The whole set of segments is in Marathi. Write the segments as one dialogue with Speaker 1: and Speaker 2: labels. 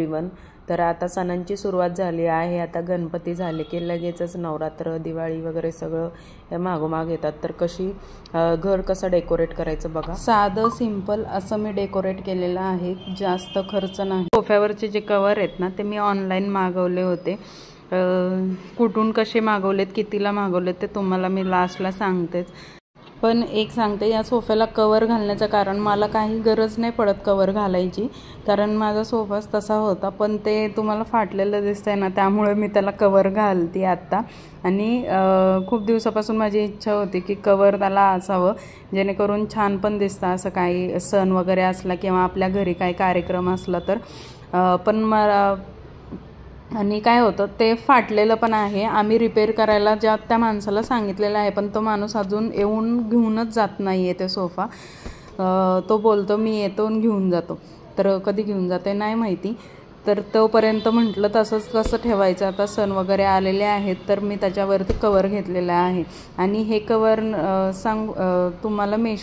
Speaker 1: एव्हरीवन। तर आता सणांची सुरुवात झाली आहे। आता गणपती झाले की लगेचच नवरात्र, दिवाळी वगैरे सगळं मागोमाग येतात। तर कशी घर कसं डेकोरेट करायचं बघा। साधं सिंपल असं मी डेकोरेट केलेलं आहे, जास्त खर्च नाही। सोफ्यावरचे जे कवर आहेत ना ते मी ऑनलाईन मागवले होते। कुठून कसे मागवलेत, कितीला मागवलेत ते तुम्हाला मी लास्टला सांगतेच। पण एक सांगते, या सोफ्याला कवर घालण्याचं कारण मला काही गरज नाही पडत कवर घालायची, कारण माझा सोफाच तसा होता। पण ते तुम्हाला फाटलेलं दिसतंय ना, त्यामुळे मी त्याला कवर घालते आत्ता। आणि खूप दिवसापासून माझी इच्छा होती की कवर त्याला असावं, जेणेकरून छान पण दिसतं असं काही सण वगैरे असला किंवा आपल्या घरी काही कार्यक्रम असला तर। पण मला आणि काय होतं ते फाटलेलं पण आहे। आम्ही रिपेअर करायला त्या माणसाला सांगितलेलं आहे, पण तो माणूस अजून येऊन घेऊनच जात नाही आहे ते सोफा। तो बोलतो मी येतो आणि घेऊन जातो, तर कधी घेऊन जाते नाही माहिती। तर तोपर्यंत म्हटलं तसंच कसं ठेवायचं, आता सण वगैरे आलेले आहेत तर मी त्याच्यावरती कवर घेतलेलं आहे। आणि हे कवर तुम्हाला मी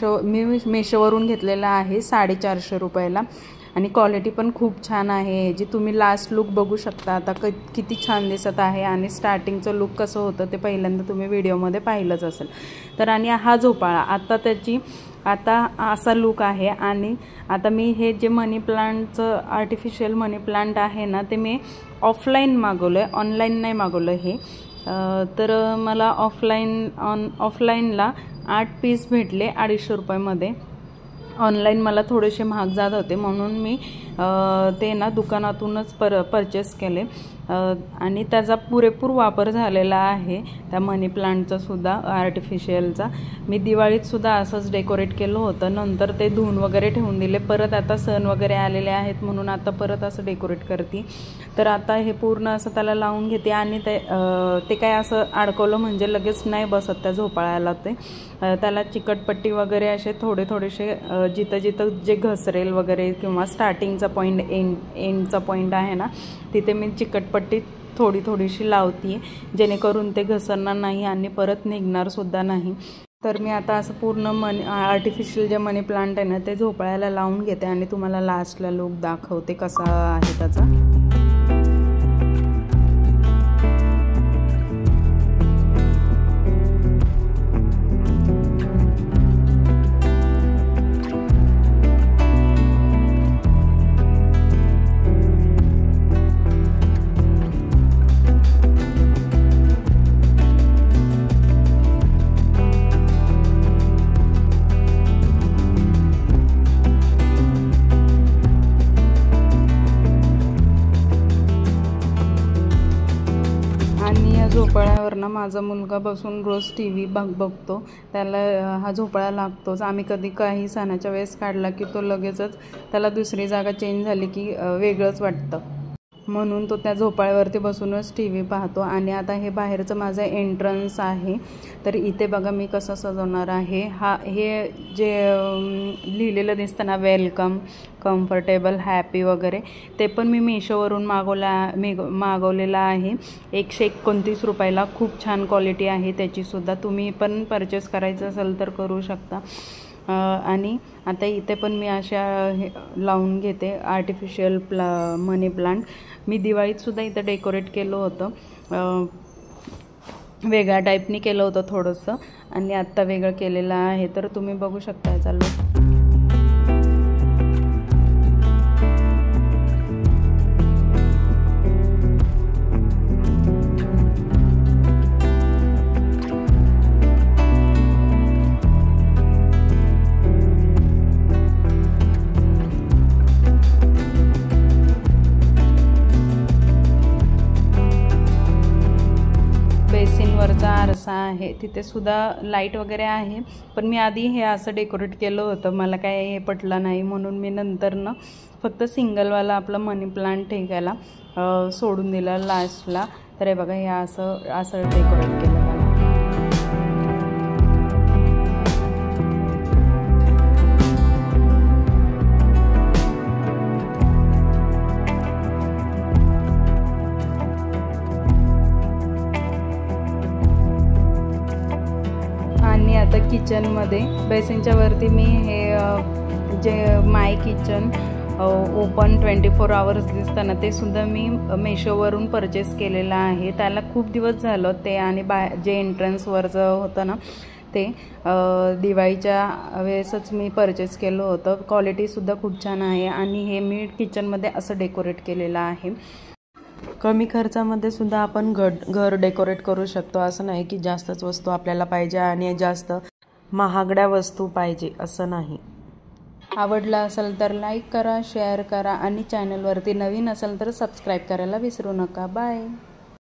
Speaker 1: मेशोवरून घेतलेलं आहे 450 रुपयाला। आणि क्वालिटी पण खूप छान आहे, जी तुम्ही लास्ट लुक बघू शकता आता किती छान दिसत आहे। आणि स्टार्टिंगचं लुक कसं होतं ते पहिल्यांदा तुम्ही व्हिडिओमध्ये पाहिलंच असेल। तर आणि हा झोपाळा आता असा लुक आहे। आणि आता मी हे जे मनी प्लांटचं आर्टिफिशियल मनी प्लांट आहे ना, ते मी ऑफलाईन मागवलं आहे, ऑनलाईन नाही मागवलं हे। तर मला ऑफलाईनला 8 पीस भेटले 250 रुपयामध्ये। ऑनलाईन मला थोडेसे महाग जात होते, म्हणून मी ते ना दुकानातूनच परचेस केले। आणि त्याचा पुरेपूर वापर झालेला आहे त्या मनी प्लांटचा सुद्धा, आर्टिफिशियलचा। मी दिवाळीत सुद्धा असंच डेकोरेट केलं होतं, नंतर ते धुवून वगैरे ठेवून दिले। परत आता सण वगैरे आलेले आहेत म्हणून आता परत असं डेकोरेट करते। तर आता हे पूर्ण असं त्याला लावून घेते। आणि ते काय असं अडकवलं म्हणजे लगेच नाही बसत त्या झोपाळ्याला। त्याला चिकटपट्टी वगैरे असे थोडेसे जिथं जे घसरेल वगैरे किंवा स्टार्टिंगचा पॉईंट एंडचा पॉईंट आहे ना, तिथे मी चिकटपट्टी थोडीशी लावते, जेणेकरून ते घसरणार नाही आणि परत निघणार सुद्धा नाही। तर मी आता असं पूर्ण आर्टिफिशियल जे मनी प्लांट आहे ना ते झोपाळ्याला लावून घेते आणि तुम्हाला लास्टला लुक दाखवते कसा आहे त्याचा। झोपाळ्यावर ना माझा मुलगा बसून रोज TV बघतो, त्याला हा झोपाळा लागतोच। आम्ही कधी काही सणाच्या वेळेस काढला की तो लगेचच त्याला दुसरी जागा चेंज झाली की वेगळंच वाटतं, म्हणून तो त्या झोपाळ्यावरती बसूनच TV पाहतो। आणि आता हे बाहेरचं माझं एंट्रन्स आहे, तर इथे बघा मी कसं सजवणार आहे। हे जे लिहिलेलं दिसतं ना, वेलकम, कम्फर्टेबल, हॅपी वगैरे, ते पण मी मेशोवरून मागवलेलं आहे 129 रुपयाला। खूप छान क्वालिटी आहे त्याचीसुद्धा, तुम्ही पण परचेस करायचं असेल तर करू शकता। आणि आता इथे पण मी अशा लावून घेते आर्टिफिशियल मनी प्लांट। मी दिवाळीतसुद्धा इथं डेकोरेट केलं होतं, वेगळ्या टाईपनी केलं होतं थोडंसं, आणि आत्ता वेगळं केलेलं आहे। तर तुम्ही बघू शकता चालू। बेसिनवरचा आरसा आहे, तिथे सुद्धा लाईट वगैरे आहे। पण मी आधी हे असं डेकोरेट केलं होतं, मला काय हे पटलं नाही, म्हणून मी नंतरनं फक्त सिंगलवाला आपलं मनी प्लांट ठेवायला सोडून दिलं लास्टला। तर हे बघा, हे असं डेकोरेट केलं। आणि आता किचनमध्ये बेसिनच्या वरती मी हे जे माय किचन ओपन 24 आवर्स दिसतं ना, ते सुद्धा मी मेशोवरून परचेस केलेलं आहे. त्याला खूप दिवस झालं ते, आणि जे एंट्रन्सवरचं होतं ना ते दिवाळीच्या वेळेसच मी परचेस केलं होतं. क्वालिटीसुद्धा खूप छान आहे, आणि हे मी किचनमध्ये असं डेकोरेट केलेलं आहे. कमी खर्चामध्ये सुद्धा आपण घर डेकोरेट करू शकतो. असं नाही की जास्तच वस्तू आपल्याला पाहिजे आणि जास्त महागड्या वस्तू पाहिजे, असं नाही. आवडला असेल तर लाईक करा, शेअर करा, आणि चॅनलवरती नवीन असेल तर सबस्क्राईब करायला विसरू नका. बाय.